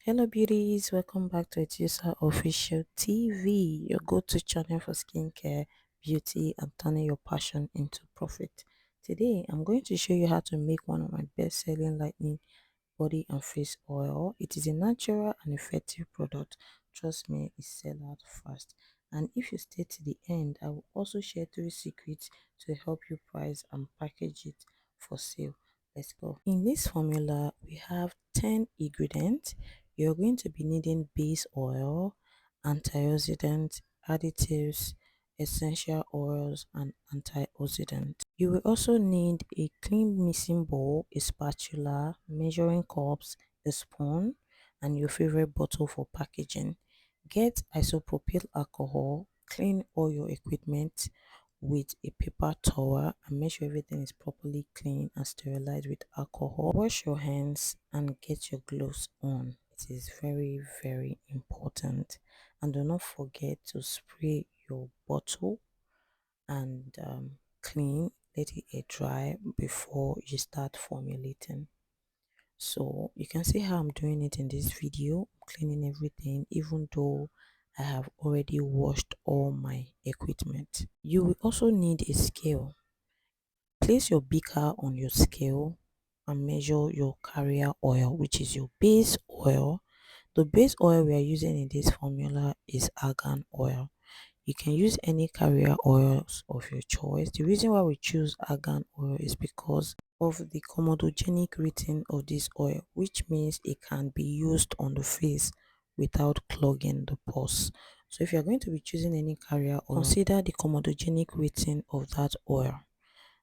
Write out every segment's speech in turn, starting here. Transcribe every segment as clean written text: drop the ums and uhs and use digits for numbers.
Hello beauties, welcome back to User Official TV, your go-to channel for skincare, beauty and turning your passion into profit. Today I'm going to show you how to make one of my best-selling lightning body and face oil. It is a natural and effective product. Trust me, it sells out fast. And if you stay to the end, I will also share 3 secrets to help you price and package it for sale. Let's go. In this formula, we have 10 ingredients. You're going to be needing base oil, antioxidant, additives, essential oils, and antioxidant. You will also need a clean mixing bowl, a spatula, measuring cups, a spoon, and your favorite bottle for packaging. Get isopropyl alcohol, clean all your equipment with a paper towel and make sure everything is properly clean and sterilized with alcohol. Wash your hands and get your gloves on. It is very important. And do not forget to spray your bottle and clean, let it air dry before you start formulating. So you can see how I'm doing it in this video. I'm cleaning everything even though I have already washed all my equipment. You will also need a scale. Place your beaker on your scale and measure your carrier oil, which is your base oil. The base oil we are using in this formula is argan oil. You can use any carrier oils of your choice. The reason why we choose argan oil is because of the comedogenic rating of this oil, which means it can be used on the face without clogging the pores. So if you're going to be choosing any carrier oil, consider the comedogenic rating of that oil.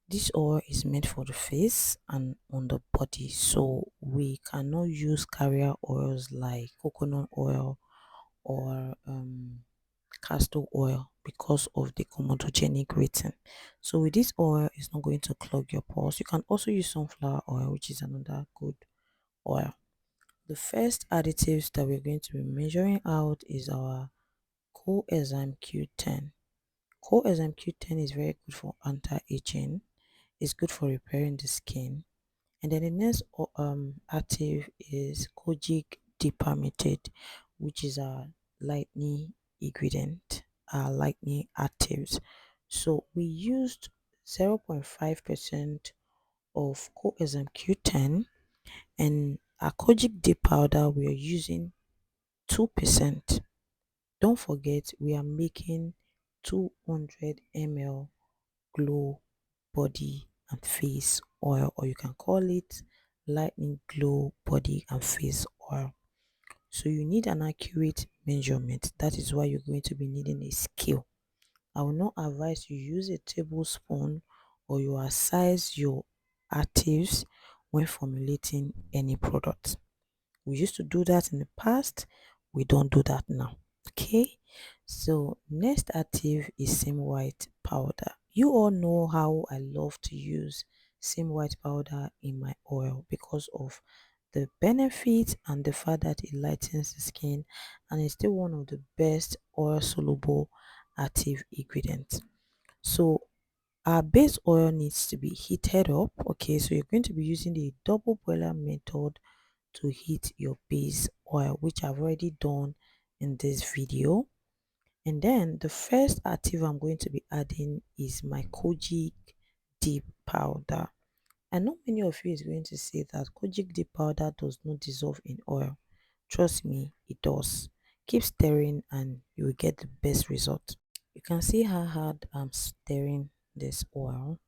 This oil is made for the face and on the body, so we cannot use carrier oils like coconut oil or castor oil because of the comedogenic rating. So with this oil, it's not going to clog your pores. You can also use sunflower oil, which is another good oil. The first additives that we're going to be measuring out is our coenzyme Q10. Coenzyme Q10 is very good for anti-aging. It's good for repairing the skin. And then the next active is kojic dipermeate, which is a lightning ingredient, lightning actives. So we used 0.5% of coenzyme Q10, and our kojic dip powder we are using 2%. Don't forget we are making 200 ml glow body and face oil, or you can call it lightning glow body and face oil. So you need an accurate measurement. That is why you're going to be needing a scale. I will not advise you use a tablespoon, or you size your actives when formulating any product. We used to do that in the past, we don't do that now. Okay, so next active is same white powder. You all know how I love to use same white powder in my oil because of the benefits and the fact that it lightens the skin, and it's still one of the best oil soluble active ingredients. So our base oil needs to be heated up. Okay, so you're going to be using the double boiler method to heat your base oil, which I've already done in this video. And then the first active I'm going to be adding is my kojic dip powder. I know many of you is going to say that kojic dip powder does not dissolve in oil. Trust me, it does. Keep stirring and you will get the best result. You can see how hard I'm stirring this oil.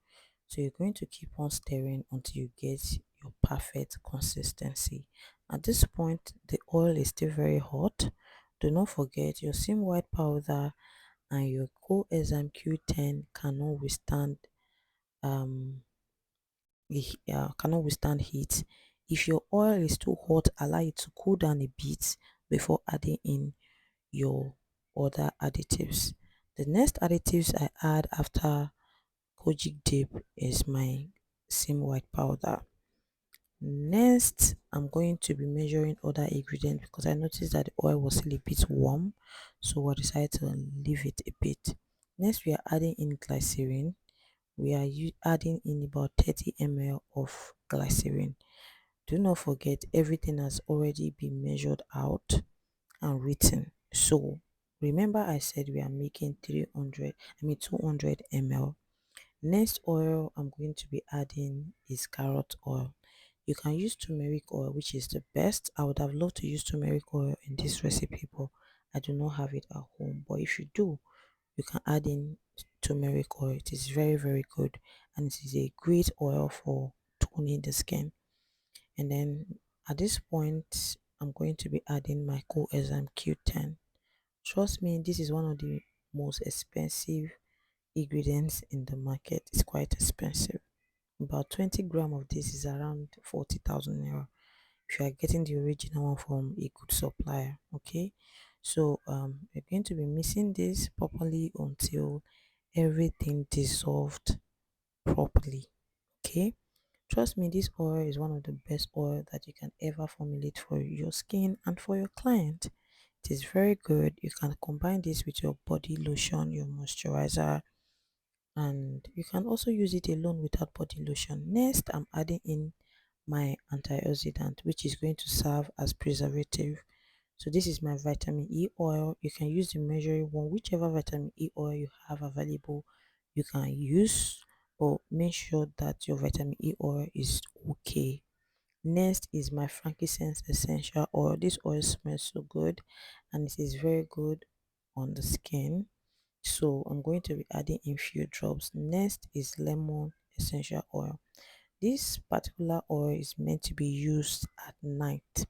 So you're going to keep on stirring until you get your perfect consistency. At this point, the oil is still very hot. Do not forget your same white powder and your coenzyme Q10 um cannot withstand heat. If your oil is too hot, allow it to cool down a bit before adding in your other additives. The next additives I add after kojic dip is my same white powder. Next, I'm going to be measuring other ingredients because I noticed that the oil was still a bit warm, so I decided to leave it a bit. Next, we are adding in glycerin. We are adding in about 30 ml of glycerin. Do not forget, everything has already been measured out and written. So remember I said we are making 200 ml. Next oil I'm going to be adding is carrot oil. You can use turmeric oil, which is the best. I would have loved to use turmeric oil in this recipe, but I do not have it at home. But if you do, you can add in turmeric oil. It is very, very good, and it is a great oil for toning the skin. And then at this point, I'm going to be adding my coenzyme Q10. Trust me, this is one of the most expensive ingredients in the market. It's quite expensive. About 20 gram of this is around 40,000 naira if you are getting the original one from a good supplier. Okay, so you're going to be mixing this properly until everything dissolved properly. Okay, trust me, this oil is one of the best oil that you can ever formulate for your skin and for your client. It is very good. You can combine this with your body lotion, your moisturizer, and you can also use it alone without body lotion. Next, I'm adding in my antioxidant, which is going to serve as preservative. So this is my vitamin E oil. You can use the measuring one, whichever vitamin E oil you have available you can use, but make sure that your vitamin E oil is okay. Next is my frankincense essential oil. This oil smells so good and it is very good on the skin. So I'm going to be adding in few drops. Next is lemon essential oil. This particular oil is meant to be used at night.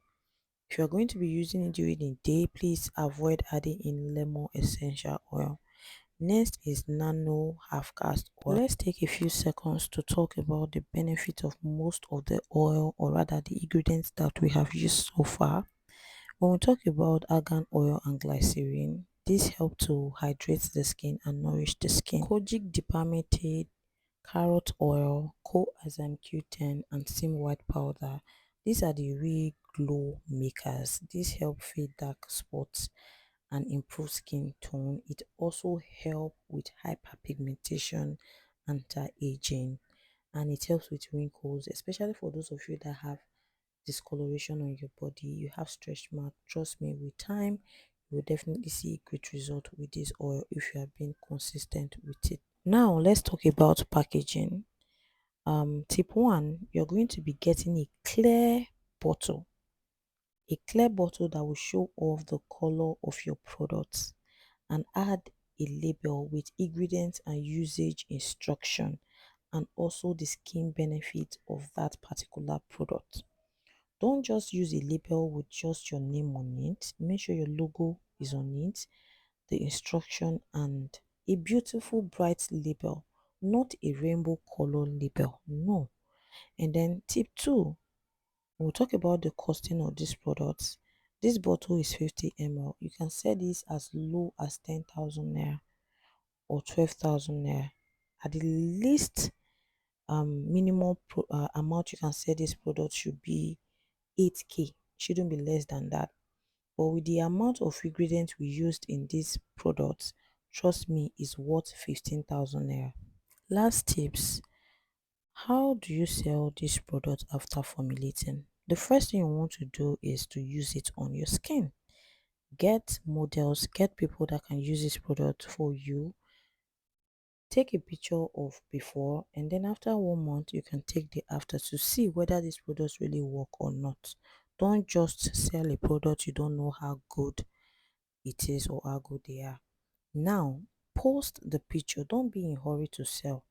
If you're going to be using it during the day, please avoid adding in lemon essential oil. Next is nano half cast oil. Let's take a few seconds to talk about the benefit of most of the oil, or rather the ingredients that we have used so far. When we talk about argan oil and glycerin, these help to hydrate the skin and nourish the skin. Kojic diparmetate, carrot oil, coenzyme Q10, and steam white powder. These are the real glow makers. These help fade dark spots and improve skin tone. It also helps with hyperpigmentation, anti-aging, and it helps with wrinkles, especially for those of you that have discoloration on your body, you have stretch mark. Trust me, with time you will definitely see great result with this oil if you have been consistent with it. Now let's talk about packaging. Tip one, you're going to be getting bottle a clear bottle that will show off the color of your products, and add a label with ingredients and usage instruction, and also the skin benefit of that particular product. Don't just use a label with just your name on it. Make sure your logo is on it, the instruction, and a beautiful bright label, not a rainbow color label. No. And then tip two, we'll talk about the costing of these products. This bottle is 50 ml. You can sell this as low as 10,000 naira or 12,000 naira. At the least minimum amount you can sell this product should be 8k, shouldn't be less than that. But with the amount of ingredients we used in these products, trust me, is worth 15,000 naira. Last tips, how do you sell this product after formulating? The first thing you want to do is to use it on your skin. Get models, get people that can use this product for you. Take a picture of before, and then after 1 month you can take the after to see whether this product really work or not. Don't just sell a product you don't know how good it is or how good they are. Now post the picture. Don't be in hurry to sell.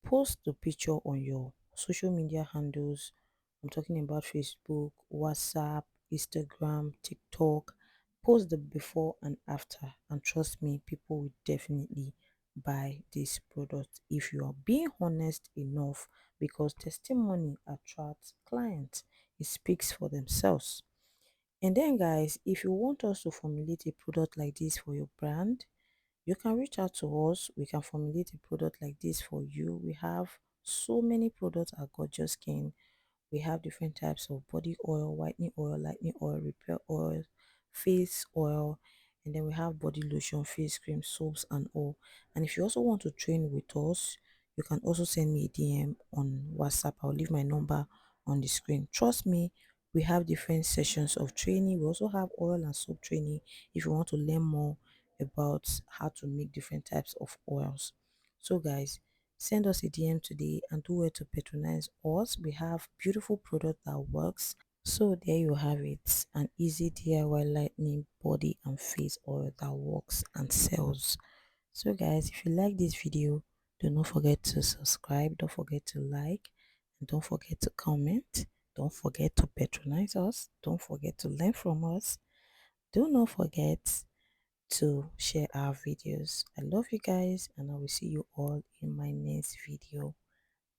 Post the picture on your social media handles. I'm talking about Facebook, WhatsApp, Instagram, TikTok. Post the before and after, and trust me, people will definitely buy this product if you are being honest enough, because testimony attracts clients. It speaks for themselves. And then guys, if you want us to formulate a product like this for your brand, you can reach out to us. We can formulate a product like this for you. We have so many products at Gorgeous Skin. We have different types of body oil, whitening oil, lightening oil, repair oil, face oil, and then we have body lotion, face cream, soaps, and all. And if you also want to train with us, you can also send me a DM on WhatsApp. I'll leave my number on the screen. Trust me, we have different sessions of training. We also have oil and soap training if you want to learn more about how to make different types of oils. So guys, send us a DM today and do well to patronize us. We have beautiful product that works. So there you have it, an easy DIY lightening body and face oil that works and sells. So guys, if you like this video, do not forget to subscribe, don't forget to like, and don't forget to comment. Don't forget to patronize us. Don't forget to learn from us. Do not forget to share our videos. I love you guys, and I will see you all in my next video.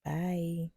Bye.